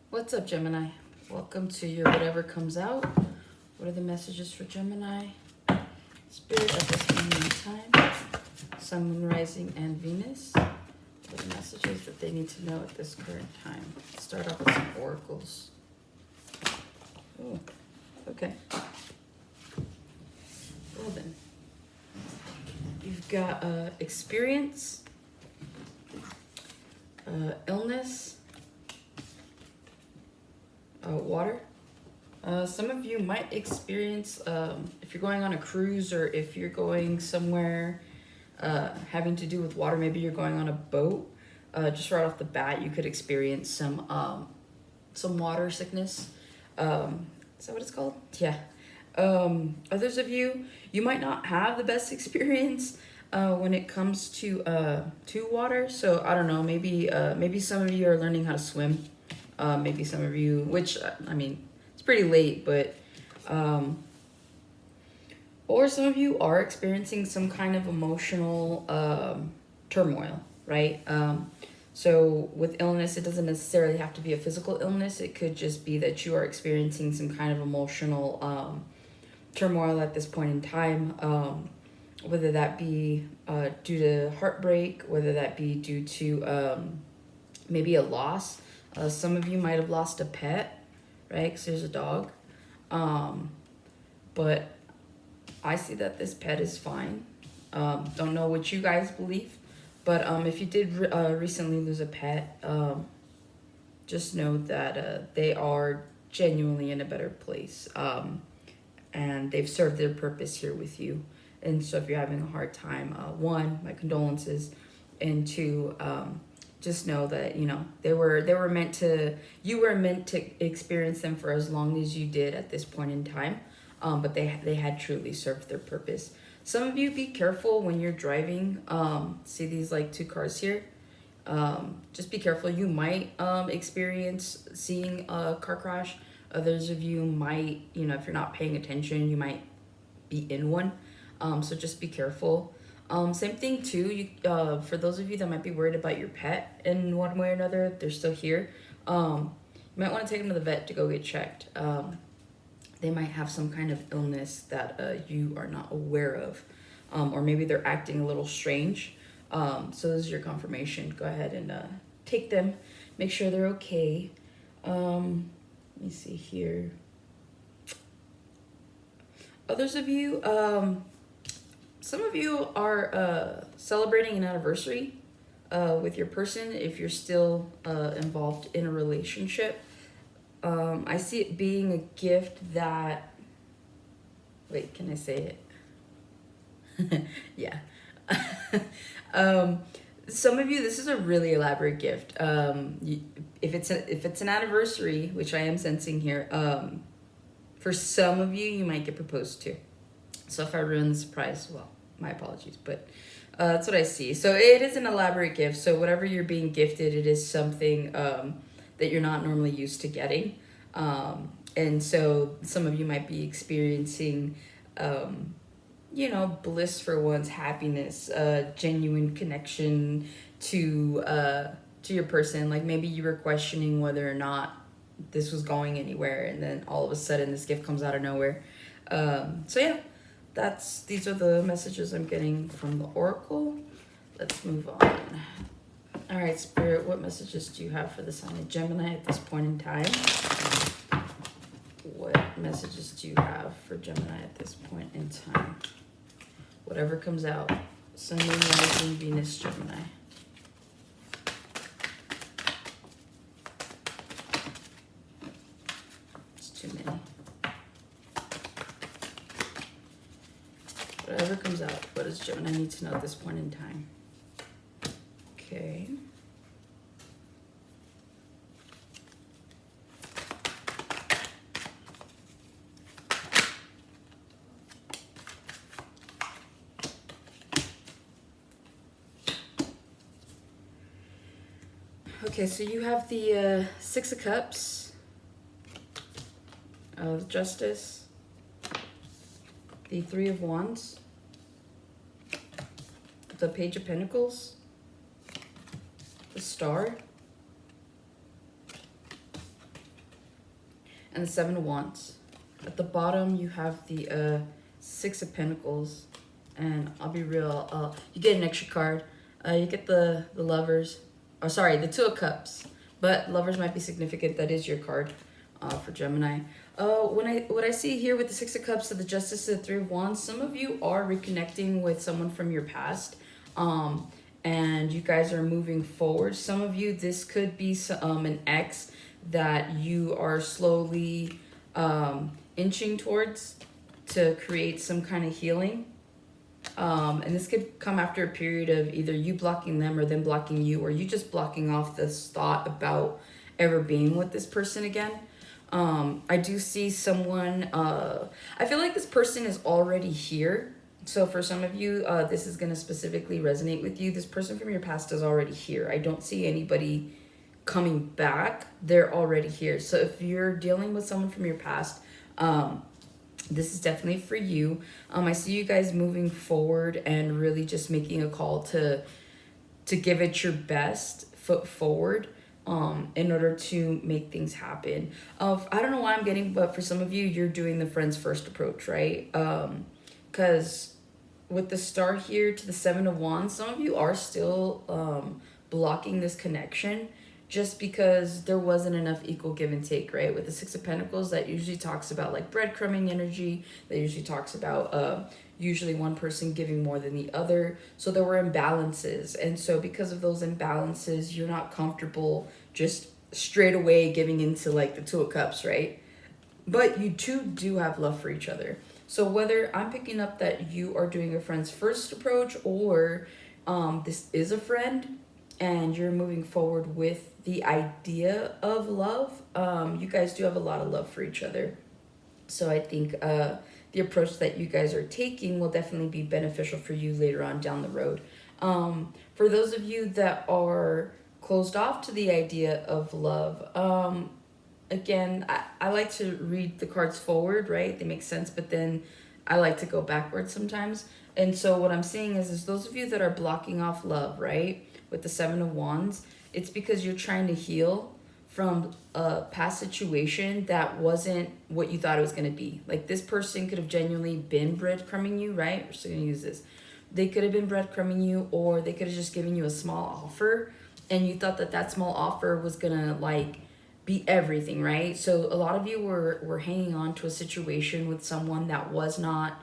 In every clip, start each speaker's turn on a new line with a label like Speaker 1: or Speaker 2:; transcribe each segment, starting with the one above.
Speaker 1: What's up, Gemini? Welcome to your Whatever Comes Out. What are the messages for Gemini? Spirit at this moment in time. Sun, Moon, Rising, and Venus. What are the messages that they need to know at this current time? Let's start off with some oracles. Oh, okay. Well then. You've got experience, illness, water. Some of you might experience, if you're going on a cruise or if you're going somewhere having to do with water, maybe you're going on a boat, just right off the bat, you could experience some water sickness. Is that what it's called? Yeah. Others of you, you might not have the best experience when it comes to water. So I don't know, maybe some of you are learning how to swim. Maybe some of you, which I mean, it's pretty late, but or some of you are experiencing some kind of emotional turmoil, right? So with illness, it doesn't necessarily have to be a physical illness. It could just be that you are experiencing some kind of emotional turmoil at this point in time, whether that be due to heartbreak, whether that be due to maybe a loss. Some of you might have lost a pet, right? Because there's a dog. But I see that this pet is fine. Don't know what you guys believe. But if you did recently lose a pet, just know that they are genuinely in a better place. And they've served their purpose here with you. And so if you're having a hard time, one, my condolences. And two, just know that, you know, you were meant to experience them for as long as you did at this point in time. But they had truly served their purpose. Some of you, be careful when you're driving. See these like two cars here. Just be careful. You might experience seeing a car crash. Others of you might, you know, if you're not paying attention, you might be in one. So just be careful. Same thing too, for those of you that might be worried about your pet in one way or another, if they're still here, you might want to take them to the vet to go get checked. They might have some kind of illness that you are not aware of, or maybe they're acting a little strange. So this is your confirmation. Go ahead and take them, make sure they're okay. Let me see here. Others of you, some of you are celebrating an anniversary with your person if you're still involved in a relationship. I see it being a gift that... Wait, can I say it? Yeah. Some of you, this is a really elaborate gift. If it's an anniversary, which I am sensing here, for some of you, you might get proposed to. So if I ruin the surprise, well, my apologies, but that's what I see. So it is an elaborate gift. So whatever you're being gifted, it is something that you're not normally used to getting. And so some of you might be experiencing, you know, bliss for one's happiness, genuine connection to your person. Like maybe you were questioning whether or not this was going anywhere, and then all of a sudden this gift comes out of nowhere. So yeah. These are the messages I'm getting from the Oracle. Let's move on. All right, Spirit, what messages do you have for the sign of Gemini at this point in time? What messages do you have for Gemini at this point in time? Whatever comes out. Sun, Moon, Rising, Venus, Gemini. It's too many. Whatever comes out, what does Gemini need to know at this point in time? Okay. Okay, so you have the Six of Cups, Justice, the Three of Wands, the Page of Pentacles, the Star, and the Seven of Wands. At the bottom, you have the Six of Pentacles. And I'll be real, you get an extra card. You get the Lovers. Oh, sorry, the Two of Cups. But Lovers might be significant. That is your card for Gemini. What I see here with the Six of Cups to the Justice of the Three of Wands, some of you are reconnecting with someone from your past. And you guys are moving forward. Some of you, this could be an ex that you are slowly inching towards to create some kind of healing. And this could come after a period of either you blocking them or them blocking you, or you just blocking off this thought about ever being with this person again. I do see someone, I feel like this person is already here. So for some of you, this is going to specifically resonate with you. This person from your past is already here. I don't see anybody coming back. They're already here. So if you're dealing with someone from your past, this is definitely for you. I see you guys moving forward and really just making a call to give it your best foot forward in order to make things happen. I don't know why I'm getting, but for some of you, you're doing the friends first approach, right? Because with the Star here to the Seven of Wands, some of you are still blocking this connection just because there wasn't enough equal give and take, right? With the Six of Pentacles, that usually talks about like breadcrumbing energy. That usually talks about usually one person giving more than the other. So there were imbalances. And so because of those imbalances, you're not comfortable just straight away giving into like the Two of Cups, right? But you two do have love for each other. So whether I'm picking up that you are doing a friend's first approach, or this is a friend and you're moving forward with the idea of love, you guys do have a lot of love for each other. So I think the approach that you guys are taking will definitely be beneficial for you later on down the road. For those of you that are closed off to the idea of love, again, I like to read the cards forward, right? They make sense, but then I like to go backwards sometimes. And so what I'm seeing is those of you that are blocking off love, right, with the Seven of Wands, it's because you're trying to heal from a past situation that wasn't what you thought it was going to be. Like this person could have genuinely been breadcrumbing you, right? We're still going to use this. They could have been breadcrumbing you, or they could have just given you a small offer, and you thought that that small offer was going to like be everything, right? So a lot of you were hanging on to a situation with someone that was not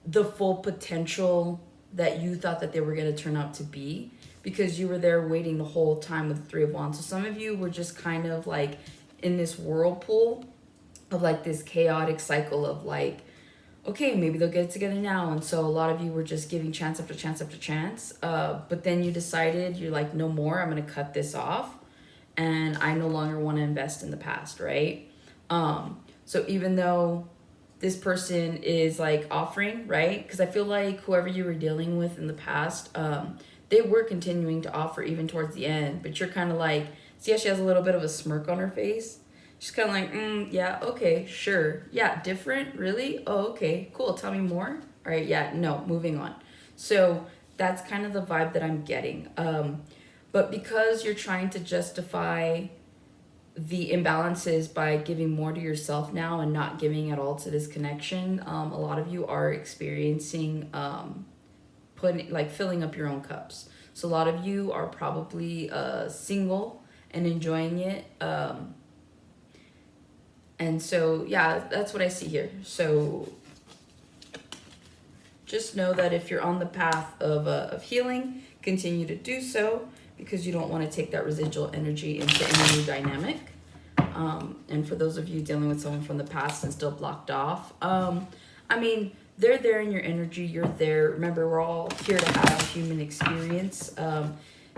Speaker 1: the full potential that you thought that they were going to turn out to be, because you were there waiting the whole time with the Three of Wands. So some of you were just kind of like in this whirlpool of like this chaotic cycle of like, okay, maybe they'll get it together now. And so a lot of you were just giving chance after chance after chance. But then you decided, you're like, no more, I'm going to cut this off. And I no longer want to invest in the past, right? So even though this person is like offering, right? Because I feel like whoever you were dealing with in the past, they were continuing to offer even towards the end. But you're kind of like, see how she has a little bit of a smirk on her face? She's kind of like, yeah, okay, sure. Yeah, different, really? Oh, okay, cool, tell me more. All right, yeah, no, moving on. So that's kind of the vibe that I'm getting. But because you're trying to justify the imbalances by giving more to yourself now and not giving at all to this connection, a lot of you are experiencing filling up your own cups. So a lot of you are probably single and enjoying it. And so, yeah, that's what I see here. So just know that if you're on the path of healing, continue to do so, because you don't want to take that residual energy into any new dynamic. And for those of you dealing with someone from the past and still blocked off, I mean, they're there in your energy, you're there. Remember, we're all here to have human experience.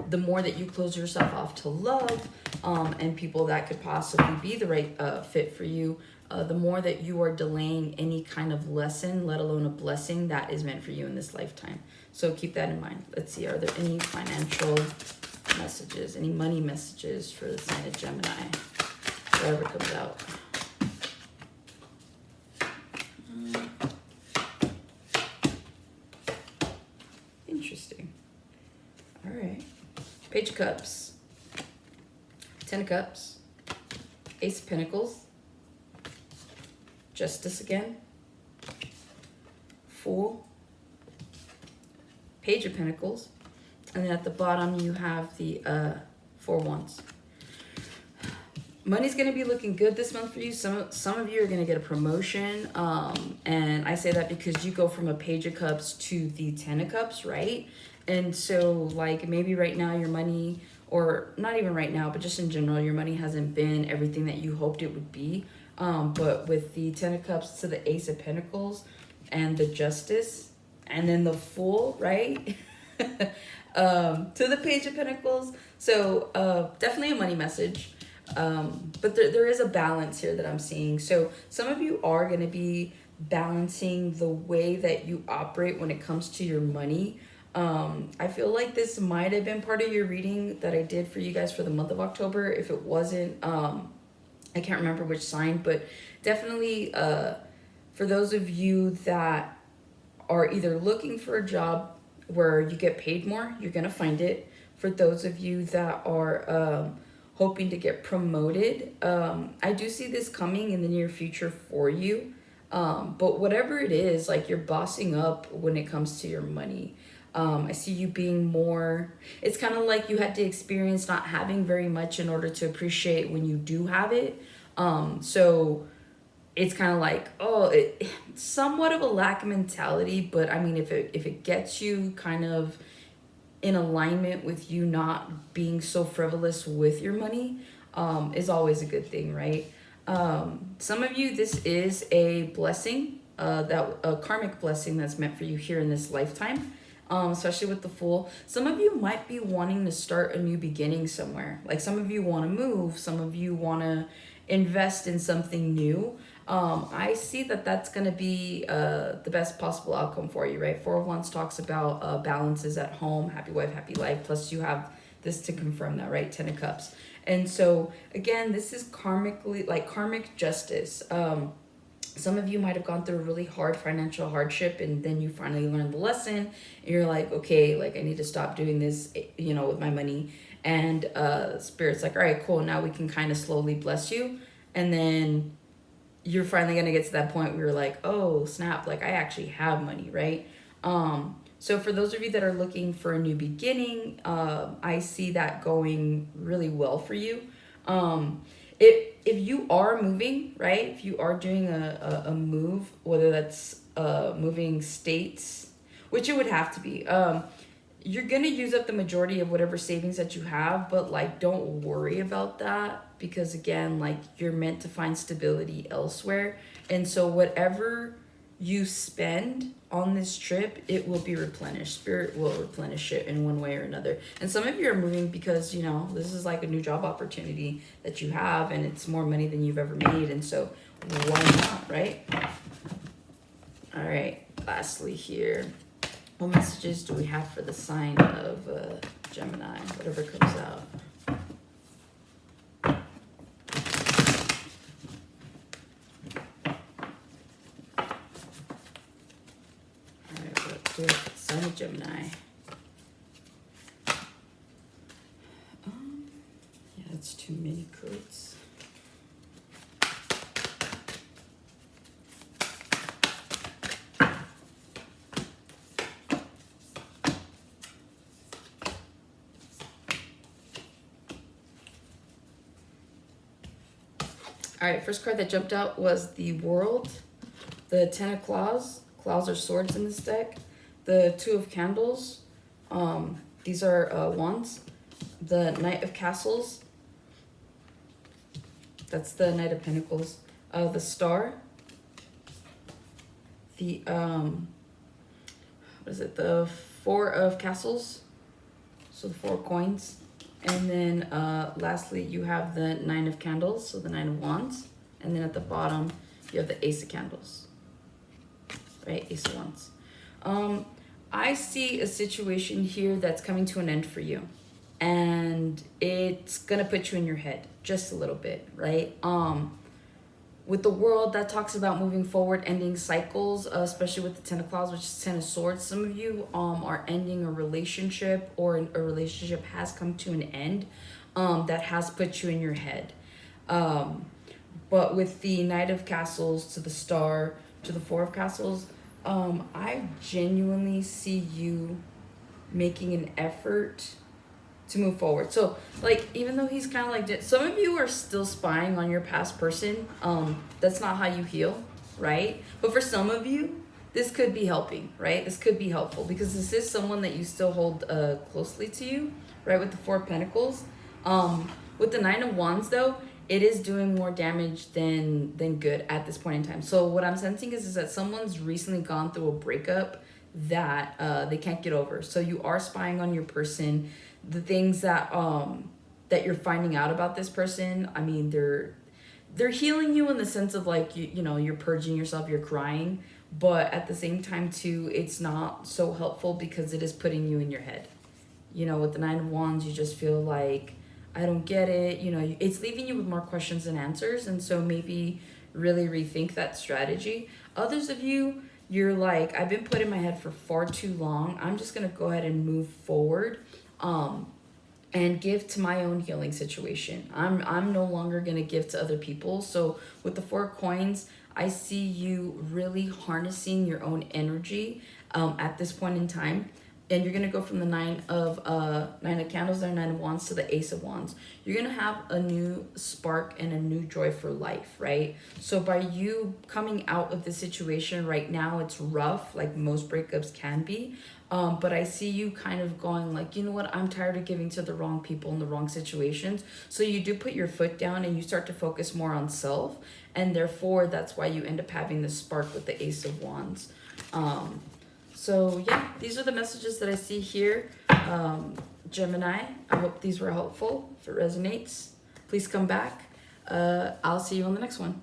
Speaker 1: The more that you close yourself off to love and people that could possibly be the right fit for you, the more that you are delaying any kind of lesson, let alone a blessing that is meant for you in this lifetime. So keep that in mind. Let's see, are there any financial messages, any money messages for the sign of Gemini? Whatever comes out. Interesting. All right. Page of Cups, Ten of Cups, Ace of Pentacles, Justice again, Fool, Page of Pentacles, and then at the bottom you have the 4 Wands. Money's going to be looking good this month for you. Some of you are going to get a promotion. And I say that because you go from a Page of Cups to the 10 of Cups, right? And so like maybe right now your money, or not even right now, but just in general, your money hasn't been everything that you hoped it would be. But with the 10 of Cups to the Ace of Pentacles and the Justice and then the Fool, right? To the Page of Pentacles. So definitely a money message. But there is a balance here that I'm seeing. So some of you are going to be balancing the way that you operate when it comes to your money. I feel like this might have been part of your reading that I did for you guys for the month of October. If it wasn't, I can't remember which sign, but definitely for those of you that are either looking for a job where you get paid more, you're going to find it. For those of you that are hoping to get promoted, I do see this coming in the near future for you. But whatever it is, like you're bossing up when it comes to your money. I see you being more, it's kind of like you had to experience not having very much in order to appreciate when you do have it. So it's kind of like, somewhat of a lack mentality, but I mean, if it gets you kind of in alignment with you not being so frivolous with your money, is always a good thing, right? Some of you, this is a blessing, a karmic blessing that's meant for you here in this lifetime, especially with the Fool. Some of you might be wanting to start a new beginning somewhere. Like some of you want to move, some of you want to invest in something new. I see that that's going to be the best possible outcome for you, right? 4 of Wands talks about balances at home, happy wife, happy life. Plus you have this to confirm that, right? 10 of Cups. And so again, this is karmically, like karmic justice. Some of you might have gone through a really hard financial hardship, and then you finally learned the lesson and you're like, okay, like I need to stop doing this, with my money. And Spirit's like, all right, cool. Now we can kind of slowly bless you. And then you're finally going to get to that point where you're like, oh, snap, like I actually have money, right? So for those of you that are looking for a new beginning, I see that going really well for you. If you are moving, right, if you are doing a move, whether that's moving states, which it would have to be, you're going to use up the majority of whatever savings that you have, but like don't worry about that, because again, like you're meant to find stability elsewhere. And so whatever you spend on this trip, it will be replenished. Spirit will replenish it in one way or another. And some of you are moving because this is like a new job opportunity that you have, and it's more money than you've ever made, and so why not, right? All right, lastly here, what messages do we have for the sign of Gemini, whatever comes out? Sign of Gemini. Yeah, that's too many cards. All right, first card that jumped out was the World, the 10 of Claws. Claws are swords in this deck. The 2 of Candles, these are wands. The Knight of Castles, that's the Knight of Pentacles. The Star, the, what is it, the 4 of Castles, so the 4 coins. And then lastly, you have the 9 of Candles, so the 9 of Wands. And then at the bottom, you have the Ace of Candles, right? Ace of Wands. I see a situation here that's coming to an end for you, and it's gonna put you in your head just a little bit, right? With the World, that talks about moving forward, ending cycles, especially with the 10 of Claws, which is 10 of Swords. Some of you are ending a relationship, or a relationship has come to an end that has put you in your head. But with the Knight of Castles to the Star to the Four of Castles, I genuinely see you making an effort to move forward. So, like, even though he's kind of like, some of you are still spying on your past person. That's not how you heal, right? But for some of you, this could be helping, right? This could be helpful because this is someone that you still hold closely to you, right? With the Four of Pentacles. With the Nine of Wands, though, it is doing more damage than good at this point in time. So what I'm sensing is that someone's recently gone through a breakup that they can't get over. So you are spying on your person. The things that that you're finding out about this person, I mean, they're healing you in the sense of like you know, you're purging yourself, you're crying, but at the same time too, it's not so helpful because it is putting you in your head. You know, with the Nine of Wands, you just feel like, I don't get it. You know, it's leaving you with more questions than answers. And so maybe really rethink that strategy. Others of you, you're like, I've been put in my head for far too long. I'm just going to go ahead and move forward and give to my own healing situation. I'm no longer going to give to other people. So with the Four of Coins, I see you really harnessing your own energy at this point in time. And you're going to go from the Nine of Candles there, Nine of Wands, to the Ace of Wands. You're going to have a new spark and a new joy for life, right? So by you coming out of the situation right now, it's rough, like most breakups can be. But I see you kind of going like, you know what, I'm tired of giving to the wrong people in the wrong situations. So you do put your foot down and you start to focus more on self. And therefore, that's why you end up having this spark with the Ace of Wands. So yeah, these are the messages that I see here. Gemini, I hope these were helpful. If it resonates, please come back. I'll see you on the next one.